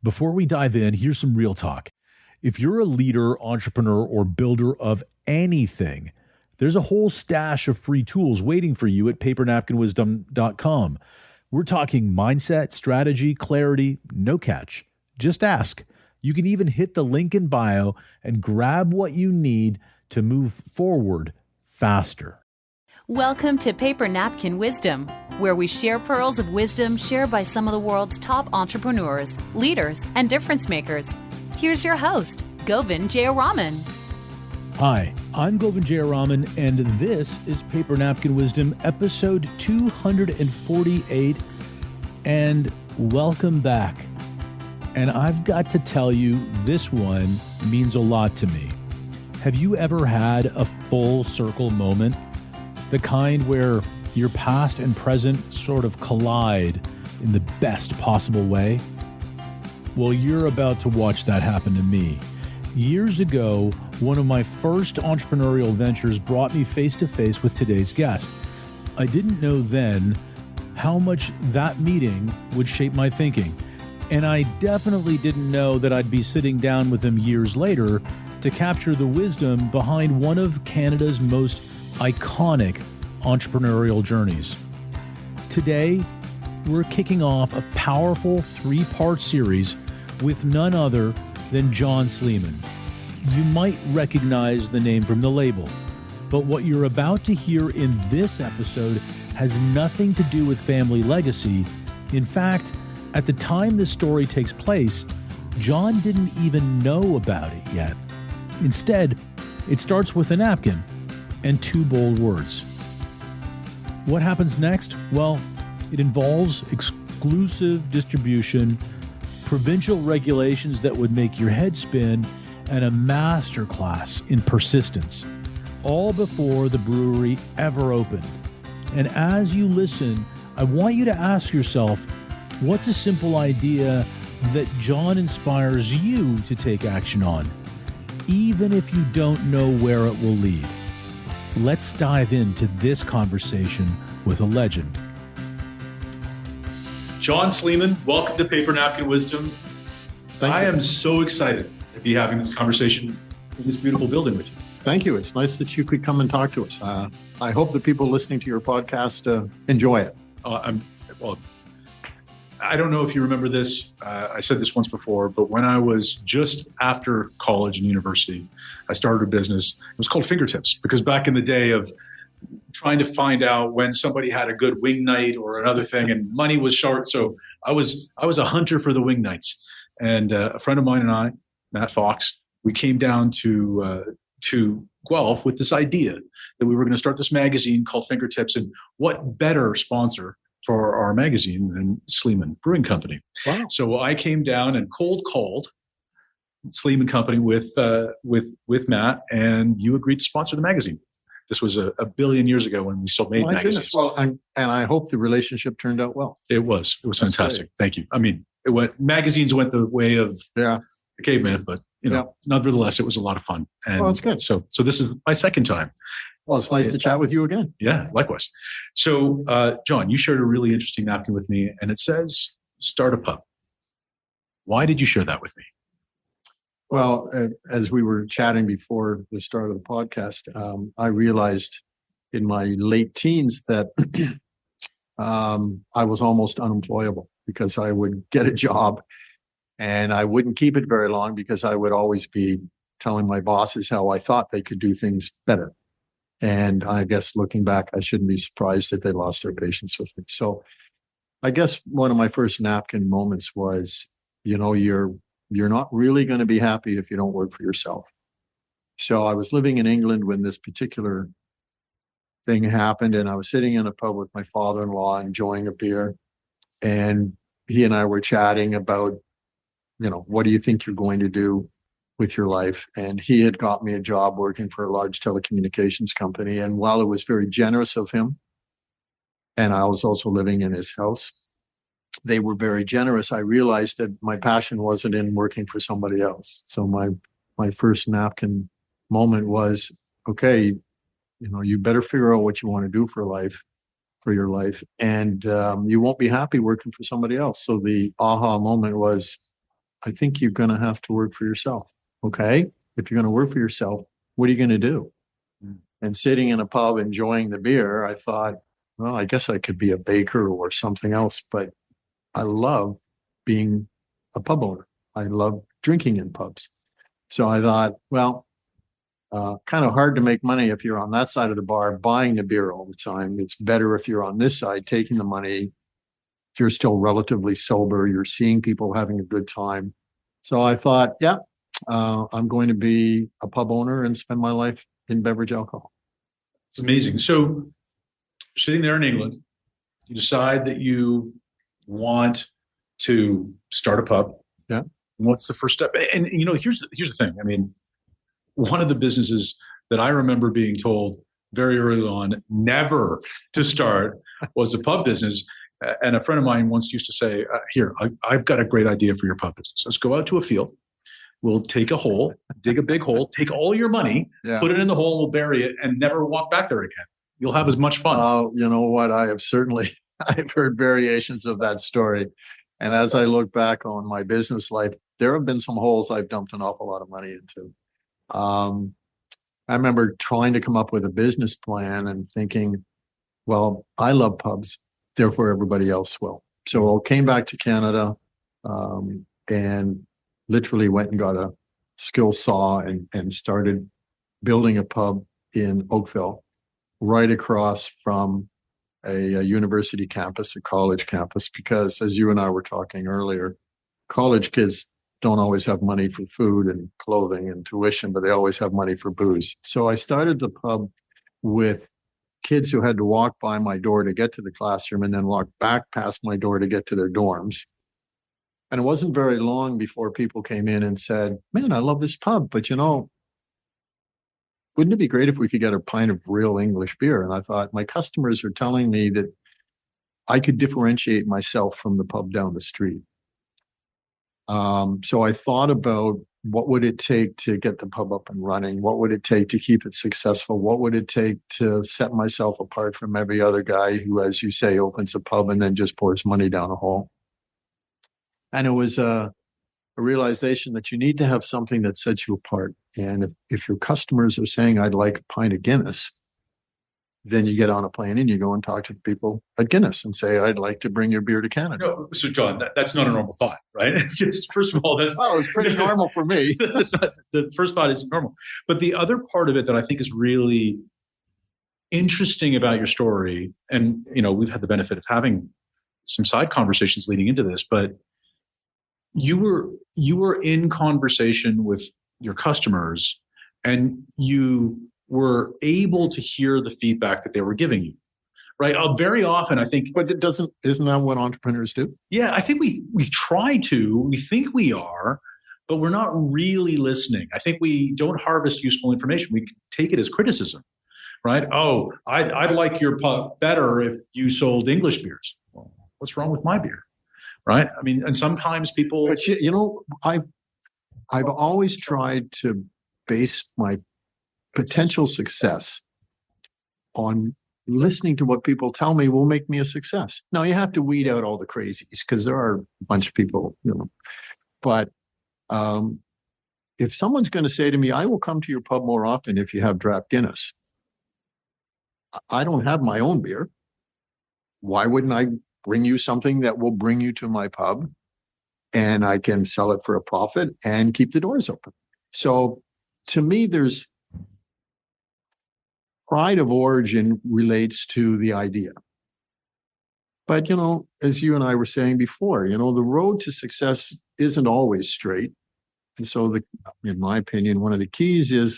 Before we dive in, here's some real talk. If you're a leader, entrepreneur, or builder of anything, there's a whole stash of free tools waiting for you at papernapkinwisdom.com. We're talking mindset, strategy, clarity, no catch. Just ask. You can even hit the link in bio and grab what you need to move forward faster. Welcome to Paper Napkin Wisdom, where we share pearls of wisdom shared by some of the world's top entrepreneurs, leaders, and difference makers. Here's your host, Govind Jayaraman. Hi, I'm Govind Jayaraman, and this is Paper Napkin Wisdom, episode 248, and welcome back. And I've got to tell you, this one means a lot to me. Have you ever had a full circle moment? The kind where your past and present sort of collide in the best possible way? Well, you're about to watch that happen to me. Years ago, one of my first entrepreneurial ventures brought me face to face with today's guest. I didn't know then how much that meeting would shape my thinking. And I definitely didn't know that I'd be sitting down with him years later to capture the wisdom behind one of Canada's most iconic entrepreneurial journeys. Today, we're kicking off a powerful 3-part series with none other than John Sleeman. You might recognize the name from the label, but what you're about to hear in this episode has nothing to do with family legacy. In fact, at the time this story takes place, John didn't even know about it yet. Instead, it starts with a napkin and 2 bold words. What happens next? Well, it involves exclusive distribution, provincial regulations that would make your head spin, and a masterclass in persistence, all before the brewery ever opened. And as you listen, I want you to ask yourself, what's a simple idea that John inspires you to take action on, even if you don't know where it will lead? Let's dive into this conversation with a legend. John Sleeman, welcome to Paper Napkin Wisdom. I am so excited to be having this conversation in this beautiful building with you. Thank you. It's nice that you could come and talk to us. I hope the people listening to your podcast enjoy it. I don't know if you remember this. I said this once before, but when I was just after college and university, I started a business. It was called Fingertips, because back in the day of trying to find out when somebody had a good wing night or another thing, and money was short. So I was a hunter for the wing nights. And a friend of mine and I, Matt Fox, we came down to Guelph with this idea that we were going to start this magazine called Fingertips. And what better sponsor for our magazine than Sleeman Brewing Company? Wow. So I came down and cold called Sleeman Company with Matt, and you agreed to sponsor the magazine. This was a billion years ago when we still made magazines. Well, and I hope the relationship turned out well. It was fantastic. Great. Thank you. I mean, magazines went the way of the caveman, but nevertheless, it was a lot of fun. And that's good. So this is my second time. Well, it's nice to chat with you again. Yeah, likewise. So, John, you shared a really interesting napkin with me, and it says, "Start a pub." Why did you share that with me? Well, as we were chatting before the start of the podcast, I realized in my late teens that I was almost unemployable, because I would get a job and I wouldn't keep it very long, because I would always be telling my bosses how I thought they could do things better. And I guess looking back, I shouldn't be surprised that they lost their patience with me. So I guess one of my first napkin moments was, you're not really going to be happy if you don't work for yourself. So I was living in England when this particular thing happened, and I was sitting in a pub with my father-in-law enjoying a beer. And he and I were chatting about, what do you think you're going to do with your life? And he had got me a job working for a large telecommunications company. And while it was very generous of him, and I was also living in his house, they were very generous. I realized that my passion wasn't in working for somebody else. So my first napkin moment was, okay, you better figure out what you want to do for your life. And you won't be happy working for somebody else. So the aha moment was, I think you're going to have to work for yourself. Okay. If you're going to work for yourself, what are you going to do? And sitting in a pub enjoying the beer, I thought, well, I guess I could be a baker or something else, but I love being a pub owner. I love drinking in pubs. So I thought, well, kind of hard to make money if you're on that side of the bar buying the beer all the time. It's better if you're on this side taking the money. You're still relatively sober. You're seeing people having a good time. So I thought, yeah, I'm going to be a pub owner and spend my life in beverage alcohol. It's amazing. So sitting there in England, you decide that you want to start a pub. Yeah. What's the first step? And here's the thing. I mean, one of the businesses that I remember being told very early on never to start was a pub business. And a friend of mine once used to say, here, I've got a great idea for your pub business. Let's go out to a field. We'll take a hole, dig a big hole, take all your money, put it in the hole, we'll bury it, and never walk back there again. You'll have as much fun. You know what? I've heard variations of that story. And as I look back on my business life, there have been some holes I've dumped an awful lot of money into. I remember trying to come up with a business plan and thinking, well, I love pubs, therefore everybody else will. So I came back to Canada and literally went and got a skill saw and started building a pub in Oakville, right across from a university campus, a college campus, because as you and I were talking earlier, college kids don't always have money for food and clothing and tuition, but they always have money for booze. So I started the pub with kids who had to walk by my door to get to the classroom and then walk back past my door to get to their dorms. And it wasn't very long before people came in and said, man, I love this pub, but wouldn't it be great if we could get a pint of real English beer? And I thought, my customers are telling me that I could differentiate myself from the pub down the street. So I thought about what would it take to get the pub up and running? What would it take to keep it successful? What would it take to set myself apart from every other guy who, as you say, opens a pub and then just pours money down a hole? And it was a realization that you need to have something that sets you apart. And if your customers are saying, I'd like a pint of Guinness, then you get on a plane and you go and talk to the people at Guinness and say, I'd like to bring your beer to Canada. No, so John, that's not a normal thought, right? It's just, first of all, it's pretty normal for me. The first thought is normal. But the other part of it that I think is really interesting about your story, and we've had the benefit of having some side conversations leading into this, but you were in conversation with your customers and you were able to hear the feedback that they were giving you, right? Very often, I think. But isn't that what entrepreneurs do? Yeah, I think we try to. We think we are, but we're not really listening. I think we don't harvest useful information. We take it as criticism, right? Oh, I'd like your pub better if you sold English beers. Well, what's wrong with my beer? Right? I mean, and sometimes people. But I've always tried to base my potential success on listening to what people tell me will make me a success. Now you have to weed out all the crazies because there are a bunch of people, but if someone's going to say to me, I will come to your pub more often if you have draft Guinness. I don't have my own beer. Why wouldn't I bring you something that will bring you to my pub and I can sell it for a profit and keep the doors open? So to me, there's pride of origin relates to the idea. But, as you and I were saying before, the road to success isn't always straight. And so in my opinion, one of the keys is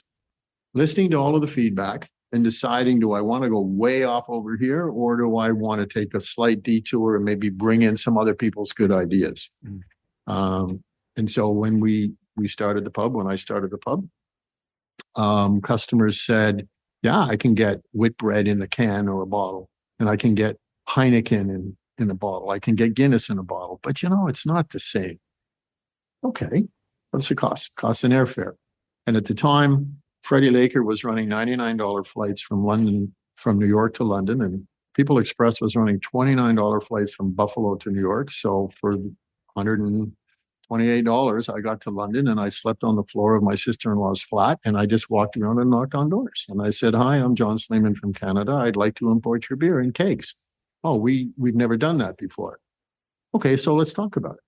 listening to all of the feedback and deciding, do I want to go way off over here or do I want to take a slight detour and maybe bring in some other people's good ideas? And so when I started the pub, customers said, yeah, I can get Whitbread in a can or a bottle, and I can get Heineken in a bottle. I can get Guinness in a bottle, but it's not the same. Okay, what's it cost? Costs an airfare. And at the time, Freddie Laker was running $99 flights from New York to London, and People Express was running $29 flights from Buffalo to New York. So for $120 $28. I got to London and I slept on the floor of my sister-in-law's flat, and I just walked around and knocked on doors. And I said, "Hi, I'm John Sleeman from Canada. I'd like to import your beer in kegs." "Oh, we've never done that before." "Okay, so let's talk about it."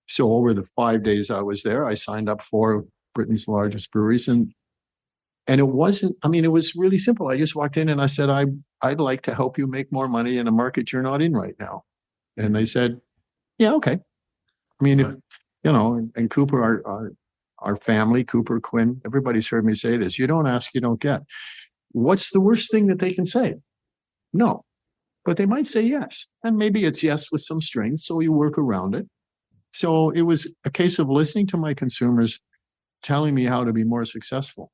So over the 5 days I was there, I signed up 4 of Britain's largest breweries, and it wasn't, I mean, it was really simple. I just walked in and I said, I'd like to help you make more money in a market you're not in right now. And they said, "Yeah, okay." I mean, if, and Cooper, our family, Cooper, Quinn, everybody's heard me say this: you don't ask, you don't get. What's the worst thing that they can say? No, but they might say yes. And maybe it's yes with some strings, so you work around it. So it was a case of listening to my consumers telling me how to be more successful.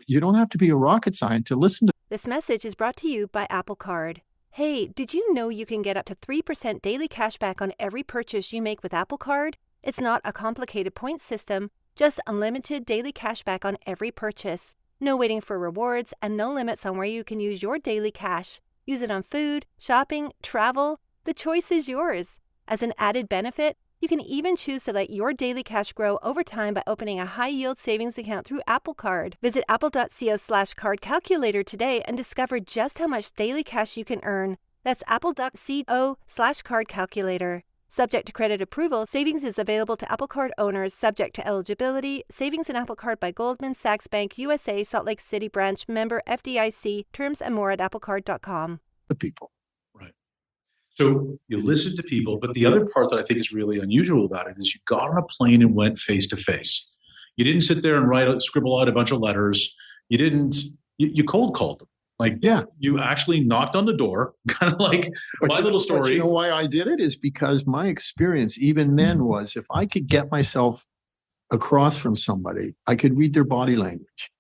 You don't have to be a rocket scientist to listen to. This message is brought to you by Apple Card. Hey, did you know you can get up to 3% daily cash back on every purchase you make with Apple Card? It's not a complicated point system, just unlimited daily cash back on every purchase. No waiting for rewards and no limits on where you can use your daily cash. Use it on food, shopping, travel. The choice is yours. As an added benefit, you can even choose to let your daily cash grow over time by opening a high-yield savings account through Apple Card. Visit apple.co/card calculator today and discover just how much daily cash you can earn. That's apple.co/card calculator. Subject to credit approval, savings is available to Apple Card owners subject to eligibility. Savings in Apple Card by Goldman Sachs Bank USA, Salt Lake City branch, member FDIC. Terms and more at applecard.com. The people. Right. So you listen to people, but the other part that I think is really unusual about it is you got on a plane and went face to face. You didn't sit there and scribble out a bunch of letters. You cold called them. Like, Yeah. You actually knocked on the door, kind of like my little story. But you know why I did it is because my experience even then was, if I could get myself across from somebody, I could read their body language.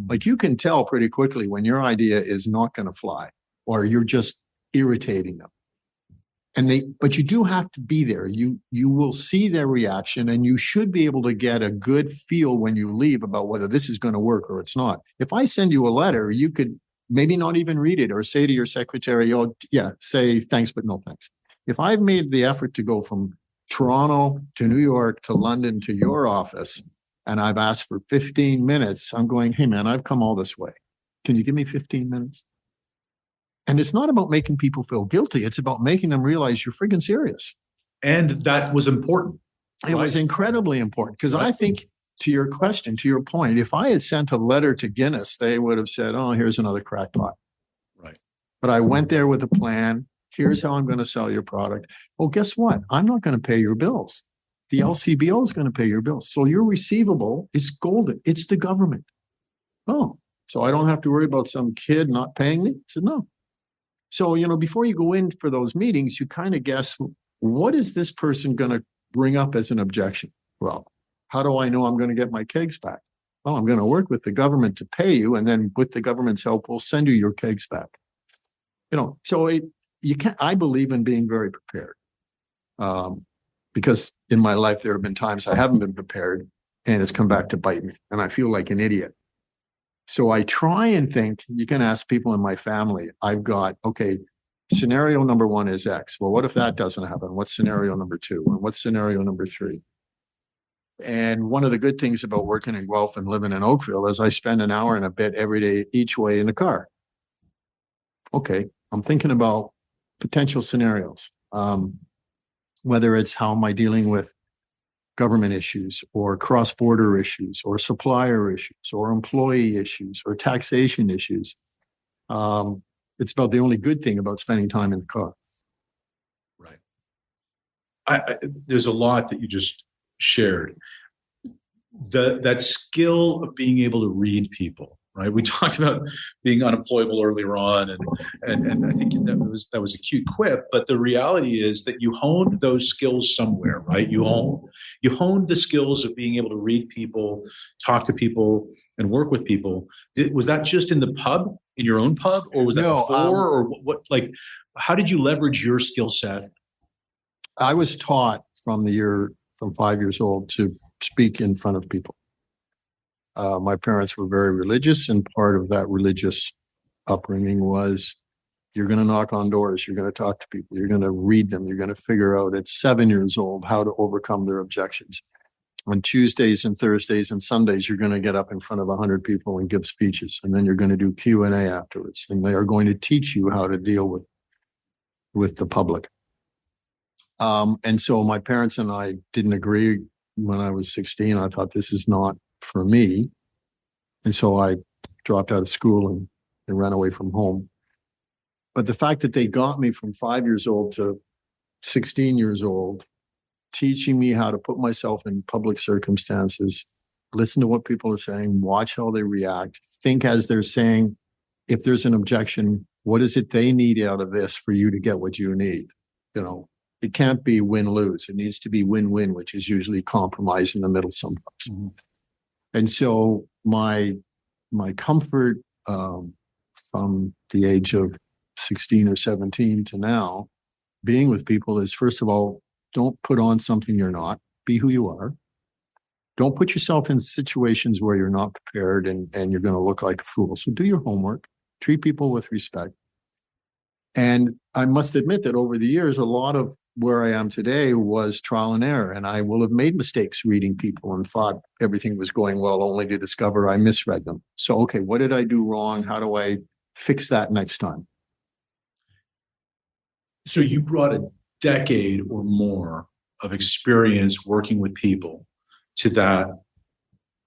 Like, you can tell pretty quickly when your idea is not going to fly or you're just irritating them. But you do have to be there. You will see their reaction, and you should be able to get a good feel when you leave about whether this is going to work or it's not. If I send you a letter, you could maybe not even read it, or say to your secretary, "Oh, yeah, say thanks, but no thanks." If I've made the effort to go from Toronto to New York to London to your office, and I've asked for 15 minutes, I'm going, "Hey man, I've come all this way. Can you give me 15 minutes? And it's not about making people feel guilty. It's about making them realize you're friggin' serious. And that was important. It was incredibly important, because I think, to your question, to your point, if I had sent a letter to Guinness, they would have said, "Oh, here's another crackpot." Right. But I went there with a plan. Here's how I'm going to sell your product. Well, guess what? I'm not going to pay your bills. The LCBO is going to pay your bills. So your receivable is golden. It's the government. Oh, so I don't have to worry about some kid not paying me? I said, no. So, before you go in for those meetings, you kind of guess, what is this person going to bring up as an objection? Well, how do I know I'm going to get my kegs back? Well, I'm going to work with the government to pay you, and then with the government's help, we'll send you your kegs back. So I believe in being very prepared. Because in my life, there have been times I haven't been prepared, and it's come back to bite me, and I feel like an idiot. So I try and think, you can ask people in my family, I've got, okay, scenario number 1 is X. Well, what if that doesn't happen? What's scenario number 2? And what's scenario number 3? And one of the good things about working in Guelph and living in Oakville is I spend an hour and a bit every day each way in the car. Okay, I'm thinking about potential scenarios. Whether it's how am I dealing with government issues or cross-border issues or supplier issues or employee issues or taxation issues. It's about the only good thing about spending time in the car. Right. There's a lot that you just shared. That skill of being able to read people, right? We talked about being unemployable earlier on, and I think that was a cute quip. But the reality is that you honed those skills somewhere, right? You honed the skills of being able to read people, talk to people, and work with people. Was that just in the pub, in your own pub, or was that before, or what? Like, how did you leverage your skill set? I was taught from 5 years old to speak in front of people. My parents were very religious, and part of that religious upbringing was You're going to knock on doors. You're going to talk to people. You're going to read them. You're going to figure out at 7 years old how to overcome their objections. On Tuesdays and Thursdays and Sundays, you're going to get up in front of 100 people and give speeches. And then you're going to do Q&A afterwards. And they are going to teach you how to deal with the public. And so my parents and I didn't agree when I was 16. I thought, this is not for me. And so I dropped out of school and ran away from home. But the fact that they got me from 5 years old to 16 years old, teaching me how to put myself in public circumstances, listen to what people are saying, watch how they react, think as they're saying, if there's an objection, what is it they need out of this for you to get what you need? You know, it can't be win-lose. It needs to be win-win, which is usually compromise in the middle sometimes. Mm-hmm. And so my comfort from the age of 16 or 17 to now, being with people is, first of all, don't put on something you're not. Be who you are. Don't put yourself in situations where you're not prepared and you're going to look like a fool. So do your homework. Treat people with respect. And I must admit that over the years, a lot of where I am today was trial and error. And I will have made mistakes reading people and thought everything was going well, only to discover I misread them. So, okay, what did I do wrong? How do I fix that next time? So you brought a decade or more of experience working with people to that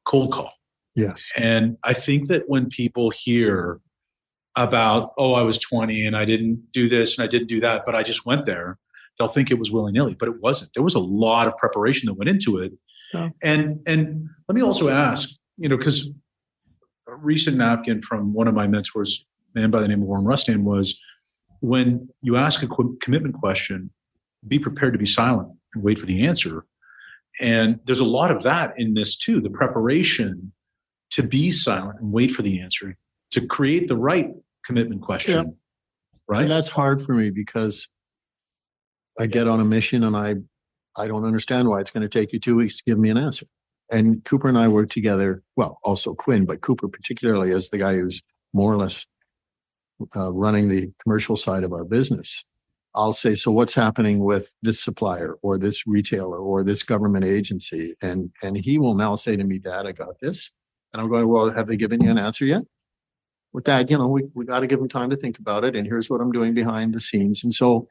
cold call. Yes. And I think that when people hear about, oh, I was 20 and I didn't do this and I didn't do that, but I just went there, they'll think it was willy-nilly, but it wasn't. There was a lot of preparation that went into it. Oh. And let me also ask, because a recent napkin from one of my mentors, a man by the name of Warren Rustin, was, when you ask a commitment question, be prepared to be silent and wait for the answer. And there's a lot of that in this too, the preparation to be silent and wait for the answer, to create the right commitment question. Yeah. Right? And that's hard for me because I get on a mission and I don't understand why it's going to take you 2 weeks to give me an answer. And Cooper and I work together, well, also Quinn, but Cooper particularly as the guy who's more or less running the commercial side of our business. I'll say, so what's happening with this supplier or this retailer or this government agency? And he will now say to me, Dad, I got this. And I'm going, well, have they given you an answer yet? With that, we got to give them time to think about it. And here's what I'm doing behind the scenes. And so,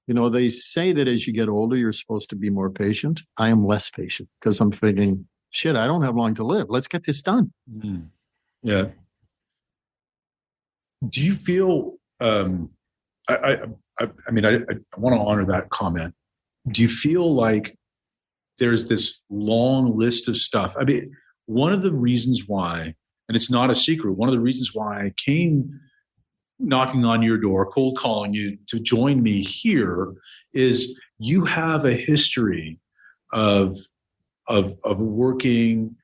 they say that as you get older, you're supposed to be more patient. I am less patient because I'm thinking, shit, I don't have long to live. Let's get this done. Mm. Yeah. Do you feel, I want to honor that comment. Do you feel like there's this long list of stuff? I mean, one of the reasons why, and it's not a secret, one of the reasons why I came knocking on your door, cold calling you to join me here, is you have a history of working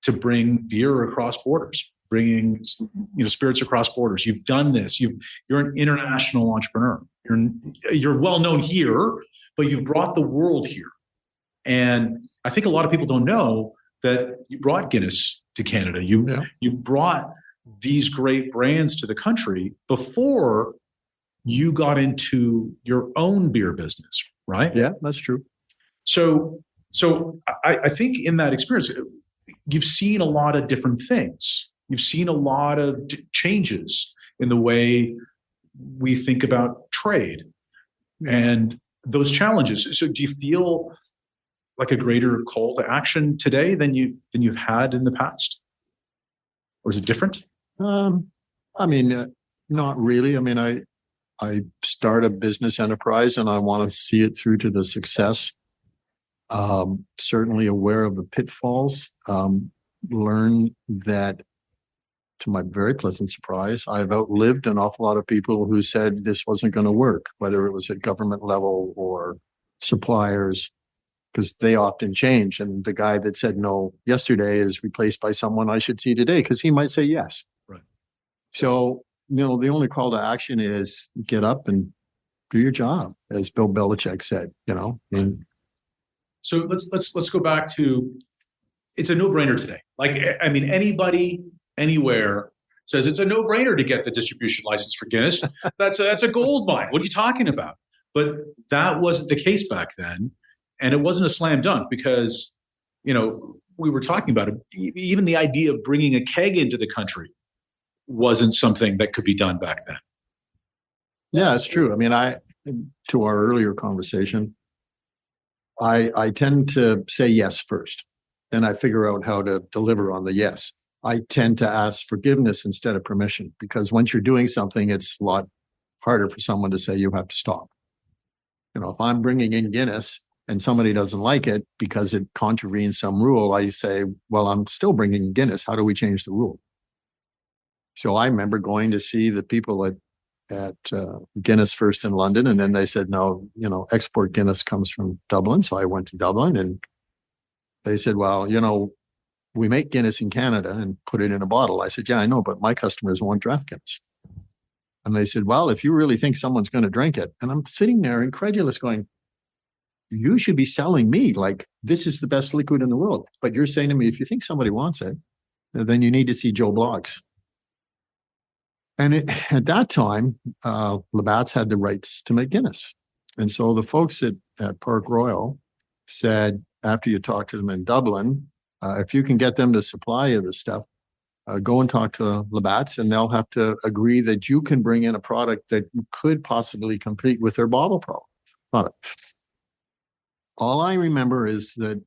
to bring beer across borders, bringing spirits across borders. You've done this. You're an international entrepreneur. You're well known here, but you've brought the world here. And I think a lot of people don't know that you brought Guinness to Canada. You brought these great brands to the country before you got into your own beer business, right? Yeah, that's true. So I think in that experience, you've seen a lot of different things. You've seen a lot of changes in the way we think about trade and those challenges. So do you feel like a greater call to action today than you've had in the past? Or is it different? Not really. I start a business enterprise and I want to see it through to the success. Certainly aware of the pitfalls. Learn that, to my very pleasant surprise, I've outlived an awful lot of people who said this wasn't going to work, whether it was at government level or suppliers, because they often change. And the guy that said no yesterday is replaced by someone I should see today because he might say yes. Right. So, the only call to action is get up and do your job, as Bill Belichick said, And so let's go back to, it's a no-brainer today. Like, anybody, anywhere says it's a no-brainer to get the distribution license for Guinness. That's a gold mine. What are you talking about? But that wasn't the case back then. And it wasn't a slam dunk because, we were talking about it. Even the idea of bringing a keg into the country wasn't something that could be done back then. Yeah, it's true. I mean, to our earlier conversation, I tend to say yes first. Then I figure out how to deliver on the yes. I tend to ask forgiveness instead of permission, because once you're doing something, it's a lot harder for someone to say you have to stop. If I'm bringing in Guinness and somebody doesn't like it because it contravenes some rule, I say, well, I'm still bringing Guinness. How do we change the rule? So I remember going to see the people at Guinness first in London, and then they said, no, export Guinness comes from Dublin. So I went to Dublin, and they said, well, we make Guinness in Canada and put it in a bottle. I said, yeah, I know, but my customers won't draft Guinness. And they said, well, if you really think someone's going to drink it, and I'm sitting there incredulous going, you should be selling me like this is the best liquid in the world. But you're saying to me, if you think somebody wants it, then you need to see Joe Bloggs. And at that time, Labatt's had the rights to make Guinness. And so the folks at Park Royal said, after you talk to them in Dublin, if you can get them to supply you the stuff, go and talk to Labatt's, and they'll have to agree that you can bring in a product that could possibly compete with their bottle product. All I remember is that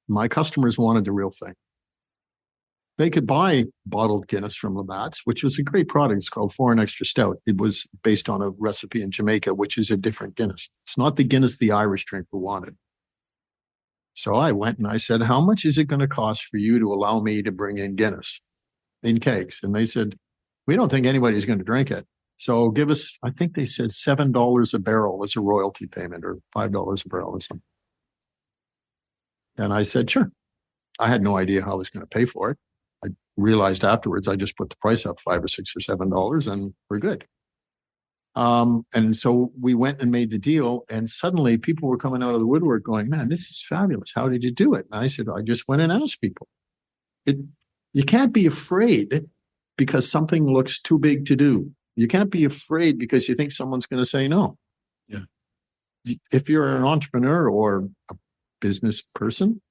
my customers wanted the real thing. They could buy bottled Guinness from Labatt's, which was a great product. It's called Foreign Extra Stout. It was based on a recipe in Jamaica, which is a different Guinness. It's not the Guinness the Irish drink we wanted. So I went and I said, how much is it going to cost for you to allow me to bring in Guinness in kegs? And they said, we don't think anybody's going to drink it. So give us, I think they said $7 a barrel as a royalty payment, or $5 a barrel or something. And I said, sure. I had no idea how I was going to pay for it. I realized afterwards, I just put the price up $5 or $6 or $7 and we're good. And so we went and made the deal, and suddenly people were coming out of the woodwork going, man, this is fabulous. How did you do it? And I said, I just went and asked people. You can't be afraid because something looks too big to do. You can't be afraid because you think someone's going to say no. Yeah. If you're an entrepreneur or a business person,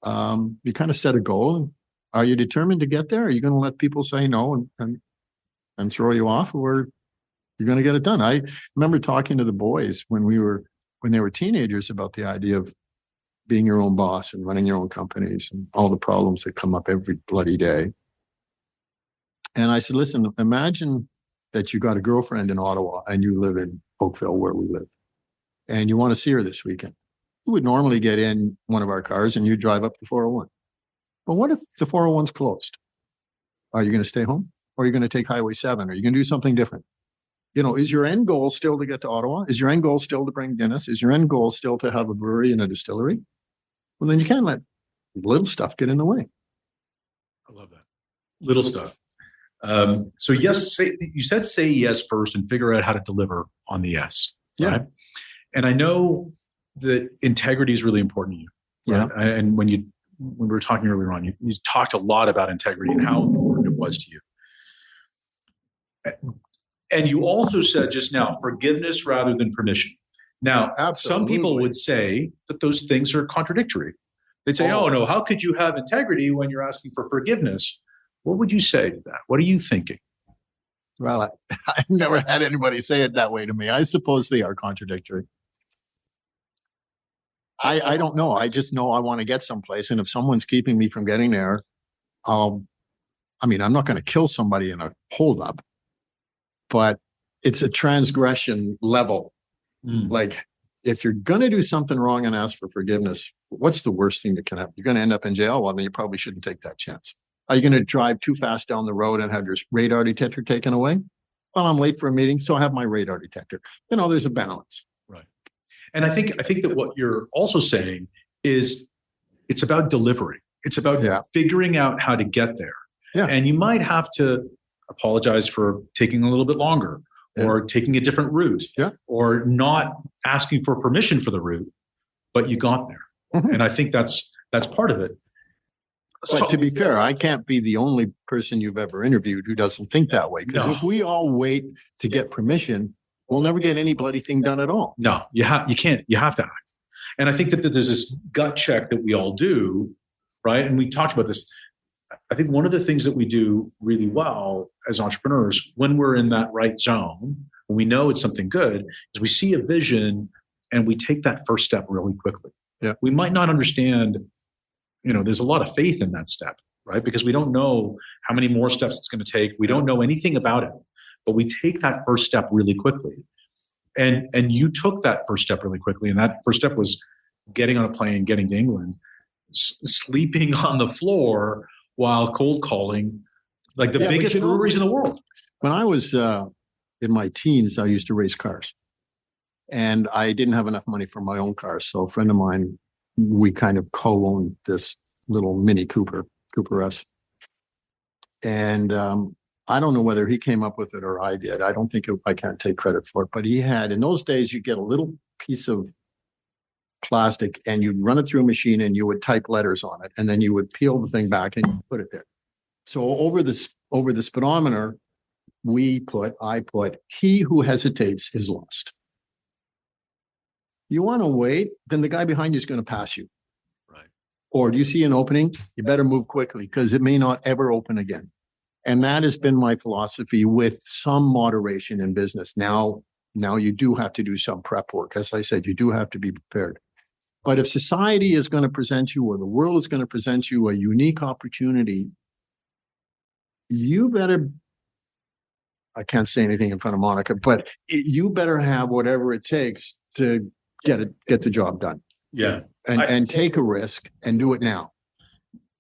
you kind of set a goal. Are you determined to get there? Are you going to let people say no and throw you off, or you're going to get it done? I remember talking to the boys when they were teenagers about the idea of being your own boss and running your own companies and all the problems that come up every bloody day. And I said, listen, imagine that you got a girlfriend in Ottawa and you live in Oakville, where we live, and you want to see her this weekend. You would normally get in one of our cars and you drive up the 401. But what if the 401's closed? Are you going to stay home, or are you going to take Highway 7? Are you going to do something different? Is your end goal still to get to Ottawa? Is your end goal still to bring Guinness? Is your end goal still to have a brewery and a distillery? Well, then you can't let little stuff get in the way. I love that. Little stuff. So yes, you said say yes first and figure out how to deliver on the yes. Right? Yeah. And I know that integrity is really important to you. Right? Yeah. And when we were talking earlier on, you talked a lot about integrity and how important it was to you. And you also said just now, forgiveness rather than permission. Now, Some people would say that those things are contradictory. They'd say, oh, no, how could you have integrity when you're asking for forgiveness? What would you say to that? What are you thinking? Well, I've never had anybody say it that way to me. I suppose they are contradictory. I don't know. I just know I want to get someplace. And if someone's keeping me from getting there, I'm not going to kill somebody in a holdup, but it's a transgression level. Like, if you're going to do something wrong and ask for forgiveness, what's the worst thing that can happen? You're going to end up in jail. Well, then you probably shouldn't take that chance. Are you going to drive too fast down the road and have your radar detector taken away? Well, I'm late for a meeting, so I have my radar detector. There's a balance. Right. And I think that what you're also saying is it's about delivery. It's about figuring out how to get there. Yeah. And you might have to apologize for taking a little bit longer, or taking a different route, or not asking for permission for the route, but you got there. Mm-hmm. And I think that's part of it. But to be fair, I can't be the only person you've ever interviewed who doesn't think that way. Because No. if we all wait to get permission, we'll never get any bloody thing done at all. No, you have to act. And I think that there's this gut check that we all do, right? And we talked about this. I think one of the things that we do really well as entrepreneurs when we're in that right zone, when we know it's something good, is we see a vision and we take that first step really quickly. Yeah. We might not understand, there's a lot of faith in that step, right? Because we don't know how many more steps it's going to take. We don't know anything about it, but we take that first step really quickly. And you took that first step really quickly. And that first step was getting on a plane, getting to England, sleeping on the floor while cold calling like the biggest breweries in the world. When I was in my teens, I used to race cars. And I didn't have enough money for my own car. So a friend of mine, we kind of co-owned this little Mini Cooper S. And I don't know whether he came up with it or I did. I don't think I can't take credit for it. But he had, in those days, you get a little piece of plastic and you'd run it through a machine and you would type letters on it. And then you would peel the thing back and you put it there. So over the speedometer, I put, he who hesitates is lost. You want to wait, then the guy behind you is going to pass you. Right. Or do you see an opening? You better move quickly because it may not ever open again. And that has been my philosophy with some moderation in business. Now you do have to do some prep work. As I said, you do have to be prepared. But if society is going to present you or the world is going to present you a unique opportunity, you better, I can't say anything in front of Monica, but you better have whatever it takes to get the job done. Yeah. And take a risk and do it now.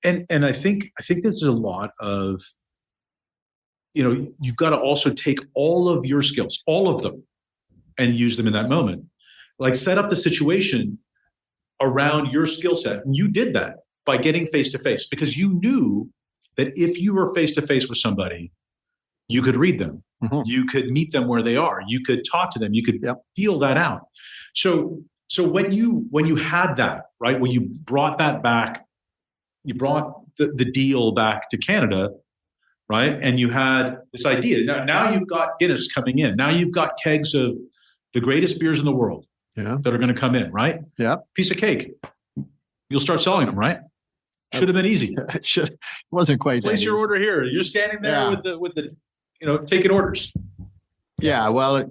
And I think there's a lot of, you've got to also take all of your skills, all of them, and use them in that moment. Like set up the situation around your skill set. And you did that by getting face to face because you knew that if you were face to face with somebody, you could read them. Mm-hmm. You could meet them where they are. You could talk to them. You could feel that out. So when you had that, right, when you brought that back, you brought the deal back to Canada, right? And you had this idea. Now you've got Guinness coming in. Now you've got kegs of the greatest beers in the world that are going to come in, right? Yeah. Piece of cake. You'll start selling them, right? Should have been easy. It wasn't quite. Place your order here. You're standing there with the taking orders. Yeah. Well,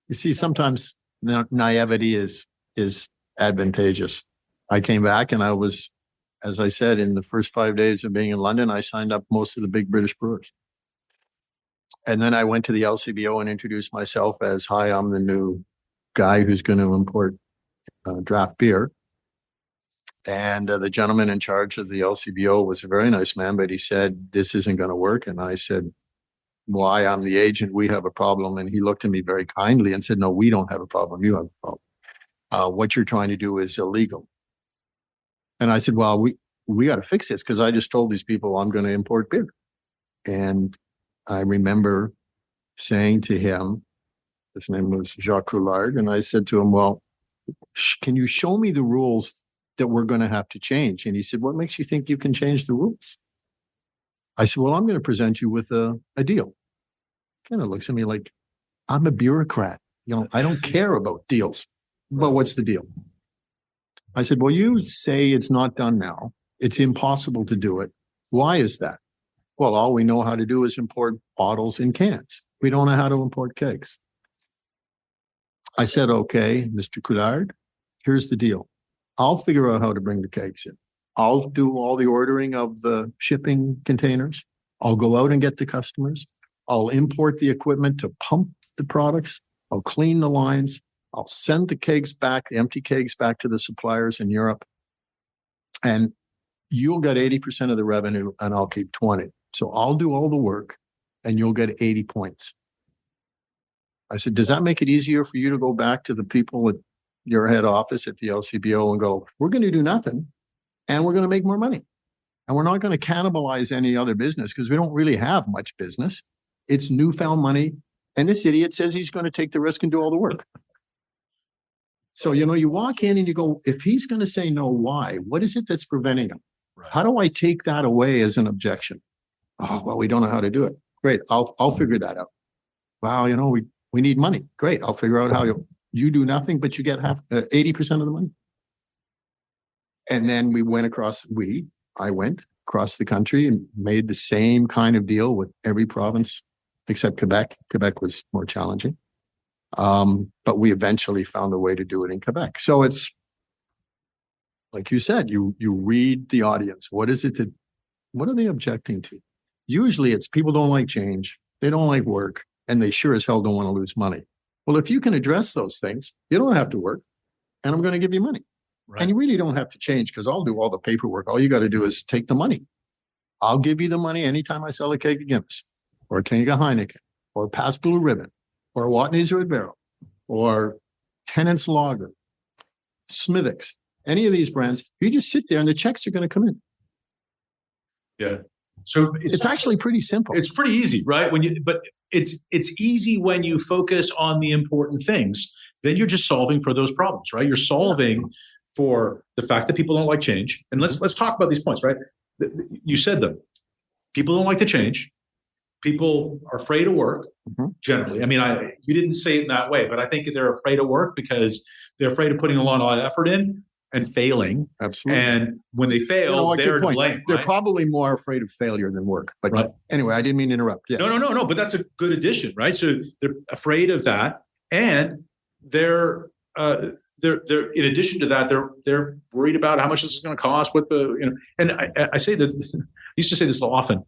you see, sometimes naivety is advantageous. I came back and I was, as I said, in the first 5 days of being in London, I signed up most of the big British brewers. And then I went to the LCBO and introduced myself as, hi, I'm the new guy who's going to import draft beer. And the gentleman in charge of the LCBO was a very nice man, but he said, this isn't going to work. And I said, why? I'm the agent. We have a problem. And he looked at me very kindly and said, no, we don't have a problem. You have a problem. What you're trying to do is illegal. And I said, well, we got to fix this because I just told these people I'm going to import beer. And I remember saying to him, his name was Jacques Coulard, and I said to him, well, can you show me the rules that we're going to have to change? And he said, what makes you think you can change the rules? I said, well, I'm going to present you with a deal. Kind of looks at me like, I'm a bureaucrat. I don't care about deals. But what's the deal? I said, well, you say it's not done now. It's impossible to do it. Why is that? Well, all we know how to do is import bottles and cans. We don't know how to import kegs. I said, okay, Mr. Coulard, here's the deal. I'll figure out how to bring the kegs in. I'll do all the ordering of the shipping containers. I'll go out and get the customers. I'll import the equipment to pump the products. I'll clean the lines. I'll send the kegs back, the empty kegs back to the suppliers in Europe. And you'll get 80% of the revenue and I'll keep 20. So I'll do all the work and you'll get 80 points. I said, does that make it easier for you to go back to the people at your head office at the LCBO and go, we're going to do nothing and we're going to make more money. And we're not going to cannibalize any other business because we don't really have much business. It's newfound money. And this idiot says he's going to take the risk and do all the work. So, you walk in and you go, if he's going to say no, why? What is it that's preventing him? How do I take that away as an objection? Oh, well, we don't know how to do it. Great. I'll figure that out. Wow. We need money. Great. I'll figure out how you do nothing, but you get 80% of the money. And then I went across the country and made the same kind of deal with every province except Quebec. Quebec was more challenging. But we eventually found a way to do it in Quebec. So it's like you said, you read the audience. What are they objecting to? Usually it's people don't like change. They don't like work, and they sure as hell don't want to lose money. Well, if you can address those things, you don't have to work, and I'm going to give you money. Right. And you really don't have to change because I'll do all the paperwork. All you got to do is take the money. I'll give you the money anytime I sell a keg of Guinness or a keg of Heineken or Pabst Blue Ribbon or Watney's Red Barrel or Tennant's Lager, Smithwick's, any of these brands. You just sit there and the checks are going to come in. Yeah. So it's actually pretty simple. It's pretty easy, right? But it's easy when you focus on the important things. Then you're just solving for those problems, right? You're solving for the fact that people don't like change. And let's talk about these points, right? You said them. People don't like to change. People are afraid of work, generally. I mean, you didn't say it in that way, but I think they're afraid of work because they're afraid of putting a lot of effort in and failing. Absolutely. And when they fail, they're to blame. They're probably more afraid of failure than work. But anyway, I didn't mean to interrupt. Yeah. No. But that's a good addition, right? So they're afraid of that, and they're in addition to that, they're worried about how much this is going to cost. And I say that I used to say this often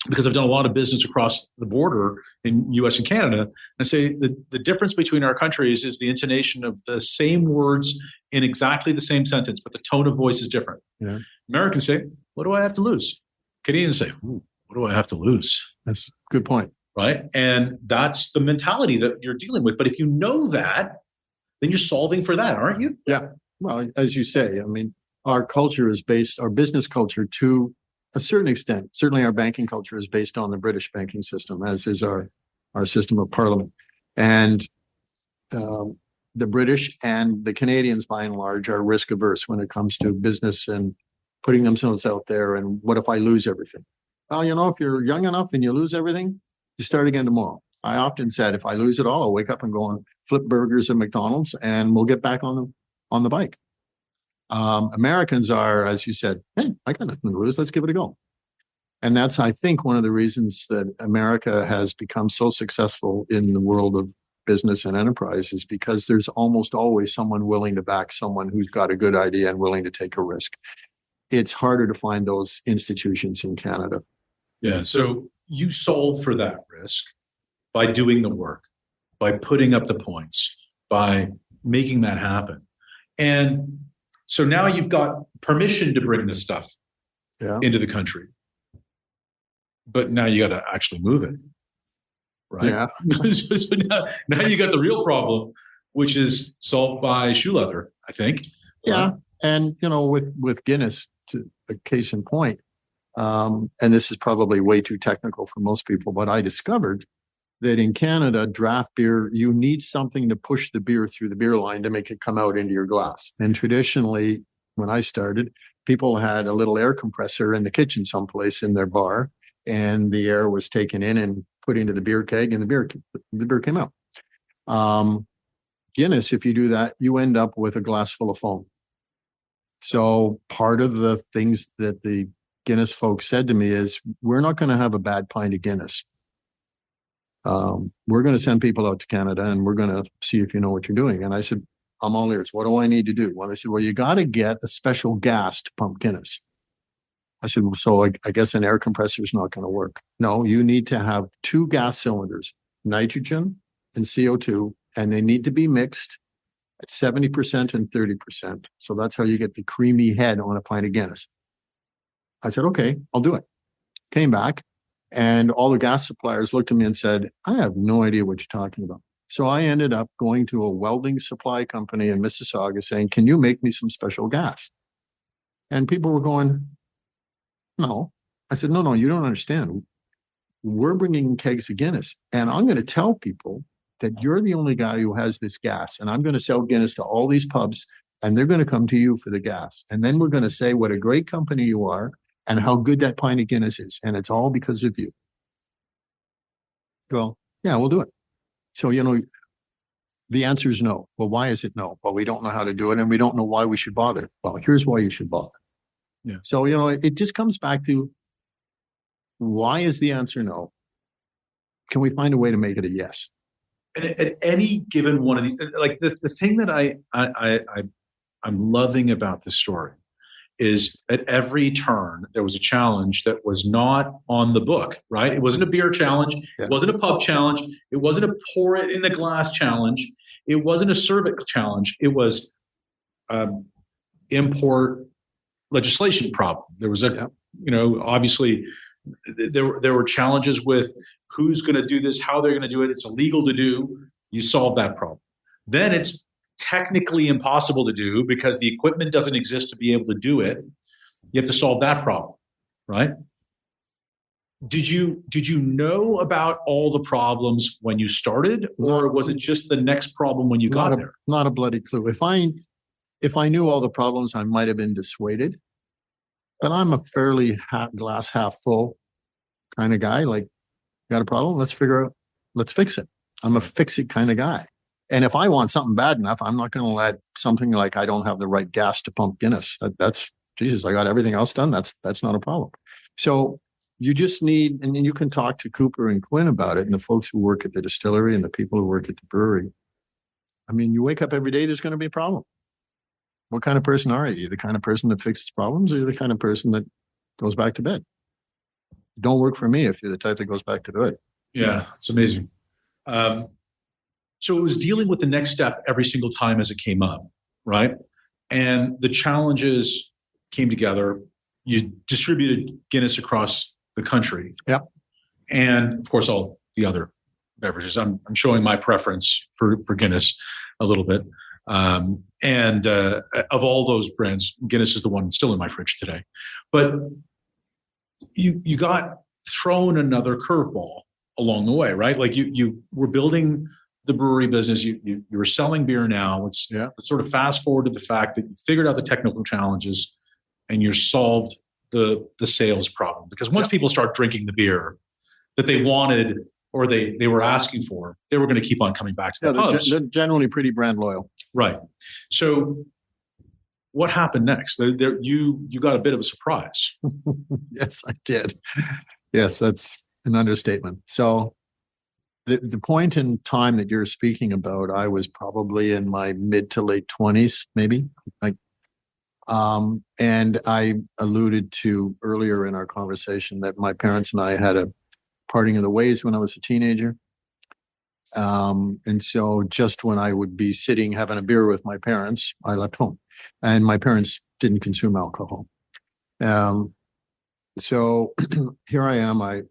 because I've done a lot of business across the border in U.S. and Canada. I say the difference between our countries is the intonation of the same words in exactly the same sentence, but the tone of voice is different. Yeah. Americans say, "What do I have to lose?" Canadians say, "What do I have to lose?" That's a good point. Right? And that's the mentality that you're dealing with. But if you know that, then you're solving for that, aren't you? Yeah. Well, as you say, I mean, our business culture to a certain extent, certainly our banking culture is based on the British banking system, as is our system of parliament. And the British and the Canadians, by and large, are risk averse when it comes to business and putting themselves out there. And what if I lose everything? Well, if you're young enough and you lose everything, you start again tomorrow. I often said, if I lose it all, I'll wake up and go and flip burgers at McDonald's and we'll get back on the bike. Americans are, as you said, hey, I got nothing to lose. Let's give it a go. And that's, I think, one of the reasons that America has become so successful in the world of business and enterprise is because there's almost always someone willing to back someone who's got a good idea and willing to take a risk. It's harder to find those institutions in Canada. Yeah. So you solve for that risk by doing the work, by putting up the points, by making that happen. And so now you've got permission to bring this stuff into the country. But now you got to actually move it, right? Yeah. So now you got the real problem, which is solved by shoe leather, I think. Yeah. And, with Guinness, to a case in point, and this is probably way too technical for most people, but I discovered that in Canada, draft beer, you need something to push the beer through the beer line to make it come out into your glass. And traditionally, when I started, people had a little air compressor in the kitchen someplace in their bar, and the air was taken in and put into the beer keg, and the beer came out. Guinness, if you do that, you end up with a glass full of foam. So part of the things that the Guinness folks said to me is, we're not going to have a bad pint of Guinness. We're going to send people out to Canada and we're going to see if you know what you're doing. And I said, I'm all ears. What do I need to do? Well, they said, well, you got to get a special gas to pump Guinness. I said, well, so I guess an air compressor is not going to work. No, you need to have 2 gas cylinders, nitrogen and CO2, and they need to be mixed at 70% and 30%. So that's how you get the creamy head on a pint of Guinness. I said, okay, I'll do it. Came back. And all the gas suppliers looked at me and said, I have no idea what you're talking about. So I ended up going to a welding supply company in Mississauga saying, can you make me some special gas? And people were going, no. I said, no, you don't understand. We're bringing kegs of Guinness. And I'm going to tell people that you're the only guy who has this gas. And I'm going to sell Guinness to all these pubs. and they're going to come to you for the gas. And then we're going to say what a great company you are and how good that pint of Guinness is. And it's all because of you. Well, yeah, we'll do it. So, the answer is no. Well, why is it no? Well, we don't know how to do it and we don't know why we should bother. Well, here's why you should bother. Yeah. So, it just comes back to, why is the answer no? Can we find a way to make it a yes? And at any given one of these, like the thing that I'm loving about this story is at every turn, there was a challenge that was not on the book, right? It wasn't a beer challenge. Yeah. It wasn't a pub challenge. It wasn't a pour it in the glass challenge. It wasn't a serve it challenge. It was import legislation problem. There was obviously there were challenges with who's going to do this, how they're going to do it. It's illegal to do. You solve that problem. Then it's technically impossible to do because the equipment doesn't exist to be able to do it. You have to solve that problem, right? Did you know about all the problems when you started, or was it just the next problem when you got there? Not a bloody clue. If I knew all the problems, I might have been dissuaded. But I'm a fairly glass half full kind of guy. Like, got a problem? Let's fix it. I'm a fix it kind of guy. And if I want something bad enough, I'm not going to let something like I don't have the right gas to pump Guinness. That's Jesus. I got everything else done. That's not a problem. So you just need, and you can talk to Cooper and Quinn about it, and the folks who work at the distillery and the people who work at the brewery. I mean, you wake up every day, there's going to be a problem. What kind of person are you? Are you the kind of person that fixes problems, or are you the kind of person that goes back to bed? Don't work for me if you're the type that goes back to bed. Yeah, it's amazing. So it was dealing with the next step every single time as it came up, right? And the challenges came together. You distributed Guinness across the country. Yeah. And of course, all the other beverages. I'm showing my preference for Guinness a little bit. And of all those brands, Guinness is the one still in my fridge today. But you got thrown another curveball along the way, right? Like you were building the brewery business. You were selling beer now. Let's sort of fast forward to the fact that you figured out the technical challenges and you solved the sales problem. Because once people start drinking the beer that they wanted or they were asking for, they were going to keep on coming back to the pubs. They're generally pretty brand loyal. Right. So what happened next? You got a bit of a surprise. Yes, I did. Yes, that's an understatement. So the point in time that you're speaking about, I was probably in my mid to late 20s, maybe. And I alluded to earlier in our conversation that my parents and I had a parting of the ways when I was a teenager. And so just when I would be sitting having a beer with my parents, I left home. And my parents didn't consume alcohol. So here I am. I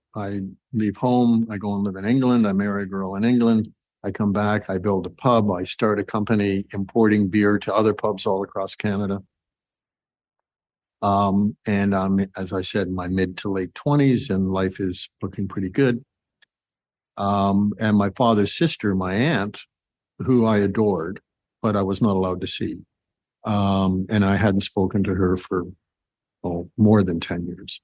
leave home. I go and live in England. I marry a girl in England. I come back. I build a pub. I start a company importing beer to other pubs all across Canada. And I'm, as I said, in my mid to late 20s, and life is looking pretty good. And my father's sister, my aunt, who I adored, but I was not allowed to see. And I hadn't spoken to her for more than 10 years.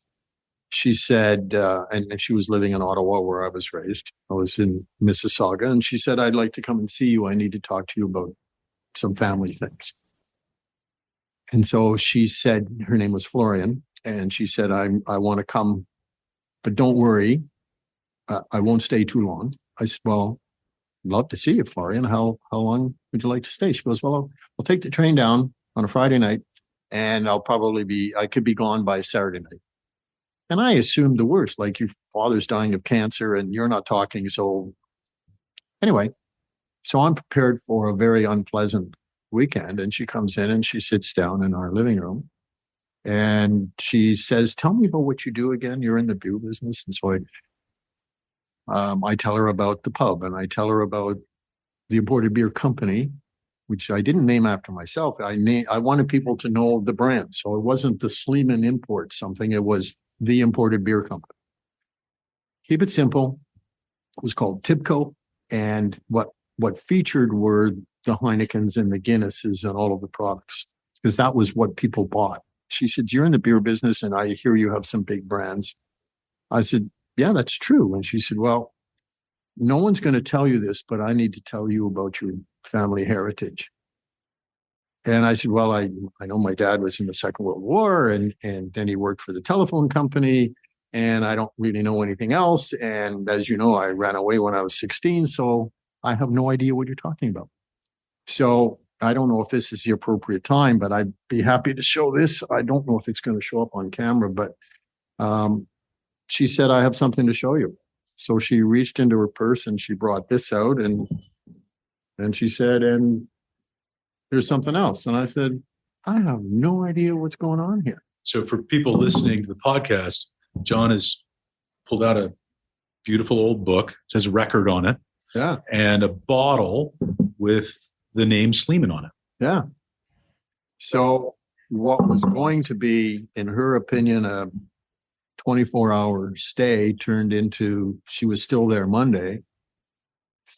She said, and she was living in Ottawa where I was raised. I was in Mississauga. And she said, I'd like to come and see you. I need to talk to you about some family things. And so she said, her name was Florian. And she said, I want to come, but don't worry. I won't stay too long. I said, well, I'd love to see you, Florian. How long would you like to stay? She goes, well, I'll take the train down on a Friday night, and I could be gone by Saturday night. And I assumed the worst, like your father's dying of cancer and you're not talking. So anyway, so I'm prepared for a very unpleasant weekend. And she comes in and she sits down in our living room and she says, tell me about what you do again. You're in the beer business. And so I tell her about the pub, and I tell her about the imported beer company, which I didn't name after myself. I wanted people to know the brand. So it wasn't the Sleeman Import something. It was the imported beer company. Keep it simple. It was called Tipco. And what featured were the Heinekens and the Guinnesses and all of the products, because that was what people bought. She said, "You're in the beer business and I hear you have some big brands." I said, "Yeah, that's true." And she said, "Well, no one's going to tell you this, but I need to tell you about your family heritage." And I said, "Well, I know my dad was in the Second World War and then he worked for the telephone company, and I don't really know anything else. And as you know, I ran away when I was 16, so I have no idea what you're talking about. So I don't know if this is the appropriate time, but I'd be happy to show this. I don't know if it's going to show up on camera, but she said, I have something to show you." So she reached into her purse and she brought this out and she said, "And there's something else." And I said, "I have no idea what's going on here." So for people listening to the podcast, John has pulled out a beautiful old book. It says record on it. Yeah. And a bottle with the name Sleeman on it. Yeah. So what was going to be, in her opinion, a 24-hour stay turned into, she was still there Monday,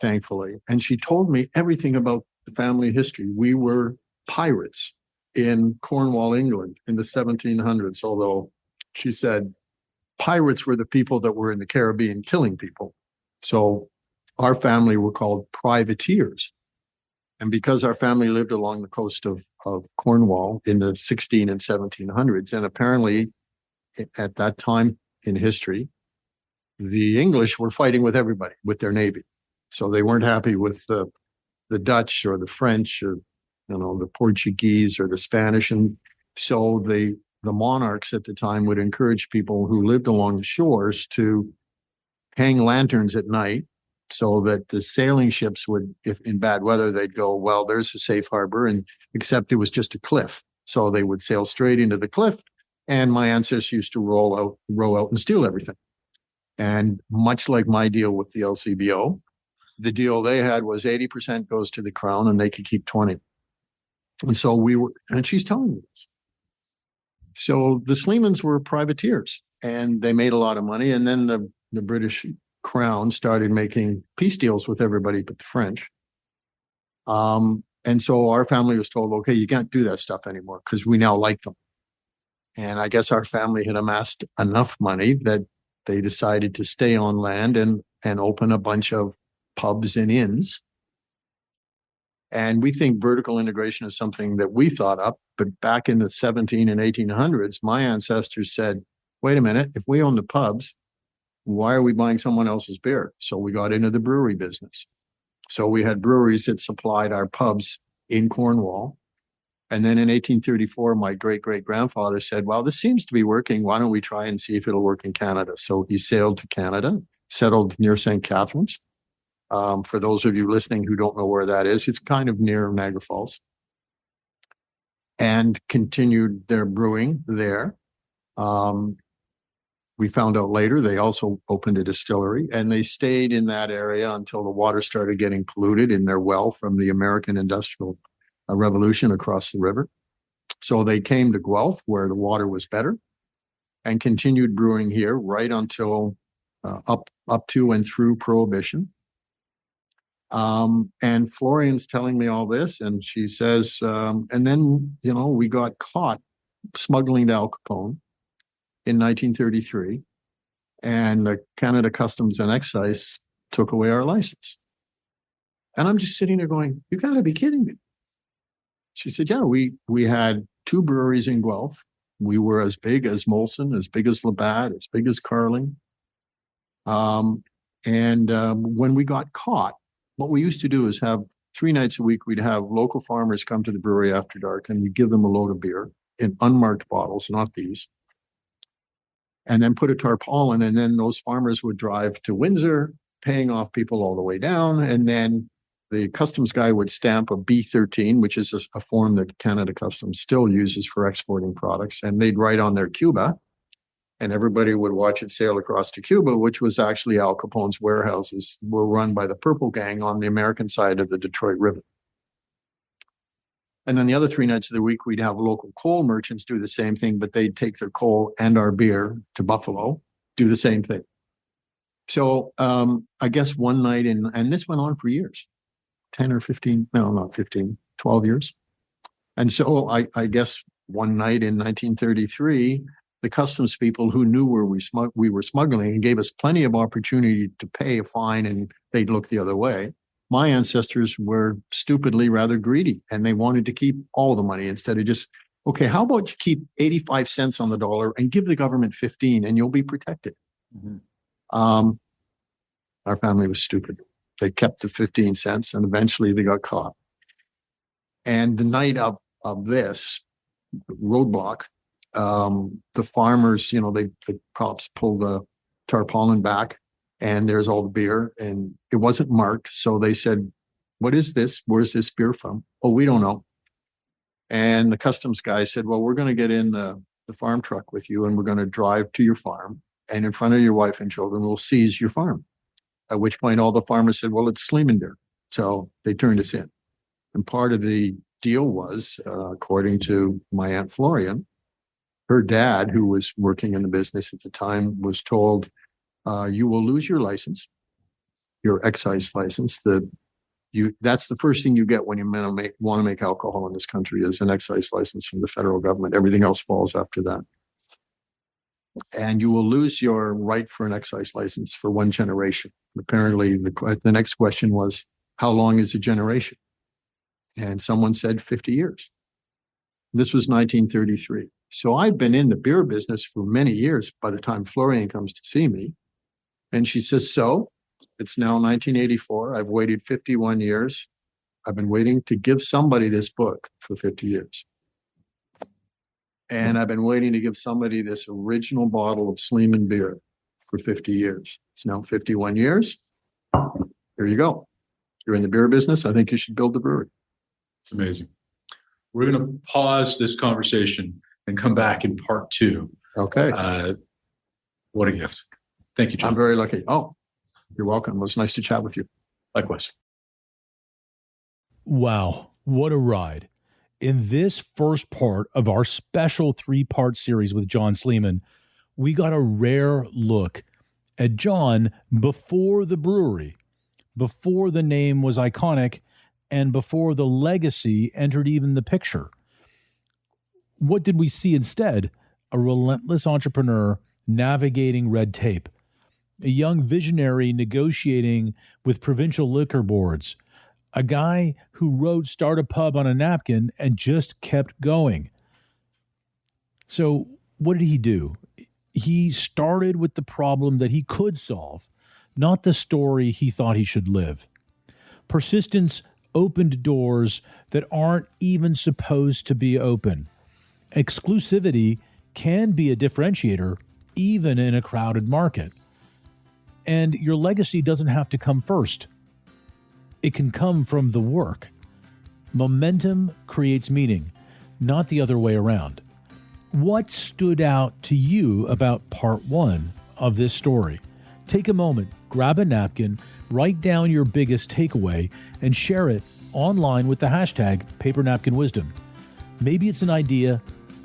thankfully. And she told me everything about the family history. We were pirates in Cornwall, England in the 1700s, although she said pirates were the people that were in the Caribbean killing people. So our family were called privateers. And because our family lived along the coast of Cornwall in the 16 and 1700s, and apparently at that time in history, the English were fighting with everybody, with their navy. So they weren't happy with the Dutch or the French or, the Portuguese or the Spanish. And so the monarchs at the time would encourage people who lived along the shores to hang lanterns at night, so that the sailing ships would, if in bad weather, they'd go, well, there's a safe harbor, and except it was just a cliff. So they would sail straight into the cliff, and my ancestors used to row out and steal everything. And much like my deal with the LCBO, the deal they had was 80% goes to the crown and they could keep 20. And so and she's telling me this. So the Sleemans were privateers and they made a lot of money. And then the British Crown started making peace deals with everybody but the French. And so our family was told, okay, you can't do that stuff anymore because we now like them. And I guess our family had amassed enough money that they decided to stay on land and open a bunch of pubs and inns. And we think vertical integration is something that we thought up, but back in the 17 and 1800s, my ancestors said, wait a minute, if we own the pubs, why are we buying someone else's beer? So we got into the brewery business. So we had breweries that supplied our pubs in Cornwall. And then in 1834, my great-great-grandfather said, well, this seems to be working. Why don't we try and see if it'll work in Canada? So he sailed to Canada, settled near St. Catharines. For those of you listening who don't know where that is, it's kind of near Niagara Falls. And continued their brewing there. We found out later they also opened a distillery, and they stayed in that area until the water started getting polluted in their well from the American Industrial Revolution across the river. So they came to Guelph, where the water was better, and continued brewing here right until up to and through Prohibition. And Florian's telling me all this, and she says, and then, we got caught smuggling to Al Capone in 1933, and the Canada Customs and Excise took away our license. And I'm just sitting there going, you got to be kidding me. She said, yeah, we had 2 breweries in Guelph. We were as big as Molson, as big as Labatt, as big as Carling. And when we got caught, what we used to do is have 3 nights a week, we'd have local farmers come to the brewery after dark, and we'd give them a load of beer in unmarked bottles, not these, and then put a tarpaulin, and then those farmers would drive to Windsor, paying off people all the way down, and then the customs guy would stamp a B13, which is a form that Canada Customs still uses for exporting products, and they'd write on their Cuba, and everybody would watch it sail across to Cuba, which was actually Al Capone's warehouses were run by the Purple Gang on the American side of the Detroit River. And then the other 3 nights of the week, we'd have local coal merchants do the same thing, but they'd take their coal and our beer to Buffalo, do the same thing. So I guess one night, and this went on for years. 10 or 15, no, not 15, 12 years. And so I guess one night in 1933, the customs people who knew where we were smuggling and gave us plenty of opportunity to pay a fine, and they'd look the other way. My ancestors were stupidly rather greedy, and they wanted to keep all the money instead of just, okay, how about you keep 85 cents on the dollar and give the government 15 and you'll be protected. Our family was stupid. They kept the 15 cents and eventually they got caught. And the night of this roadblock, the farmers, the cops pulled the tarpaulin back and there's all the beer and it wasn't marked. So they said, what is this? Where's this beer from? Oh, we don't know. And the customs guy said, well, we're going to get in the farm truck with you and we're going to drive to your farm. And in front of your wife and children, we'll seize your farm. At which point all the farmers said, well, it's Sleeman beer. So they turned us in. And part of the deal was, according to my Aunt Florian, her dad, who was working in the business at the time, was told, you will lose your license, your excise license. That's the first thing you get when you want to make alcohol in this country is an excise license from the federal government. Everything else falls after that. And you will lose your right for an excise license for one generation. Apparently, the next question was, how long is a generation? And someone said 50 years. This was 1933. So I've been in the beer business for many years by the time Florian comes to see me. And she says, so it's now 1984. I've waited 51 years. I've been waiting to give somebody this book for 50 years. And I've been waiting to give somebody this original bottle of Sleeman beer for 50 years. It's now 51 years. Here you go. You're in the beer business. I think you should build the brewery. It's amazing. We're going to pause this conversation and come back in part 2. Okay. What a gift. Thank you, John. I'm very lucky. Oh, you're welcome. It was nice to chat with you. Likewise. Wow, what a ride. In this first part of our special 3-part series with John Sleeman, we got a rare look at John before the brewery, before the name was iconic, and before the legacy entered even the picture. What did we see instead? A relentless entrepreneur navigating red tape, a young visionary negotiating with provincial liquor boards, a guy who wrote Start a Pub on a napkin and just kept going. So what did he do? He started with the problem that he could solve, not the story he thought he should live. Persistence opened doors that aren't even supposed to be open. Exclusivity can be a differentiator, even in a crowded market. And your legacy doesn't have to come first. It can come from the work. Momentum creates meaning, not the other way around. What stood out to you about part 1 of this story? Take a moment, grab a napkin, write down your biggest takeaway, and share it online with the hashtag Paper Napkin Wisdom. Maybe it's an idea,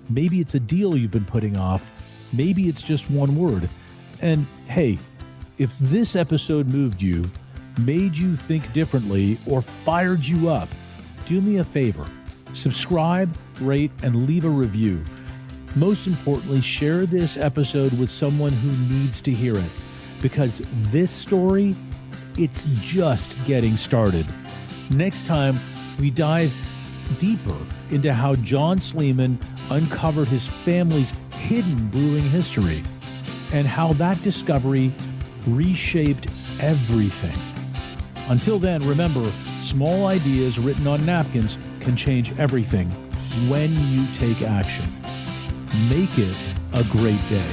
maybe it's a deal you've been putting off, maybe it's just one word. And hey, if this episode moved you, made you think differently, or fired you up, do me a favor. Subscribe, rate, and leave a review. Most importantly, share this episode with someone who needs to hear it, because this story, it's just getting started. Next time, we dive deeper into how John Sleeman uncovered his family's hidden brewing history and how that discovery reshaped everything. Until then, remember, small ideas written on napkins can change everything when you take action. Make it a great day.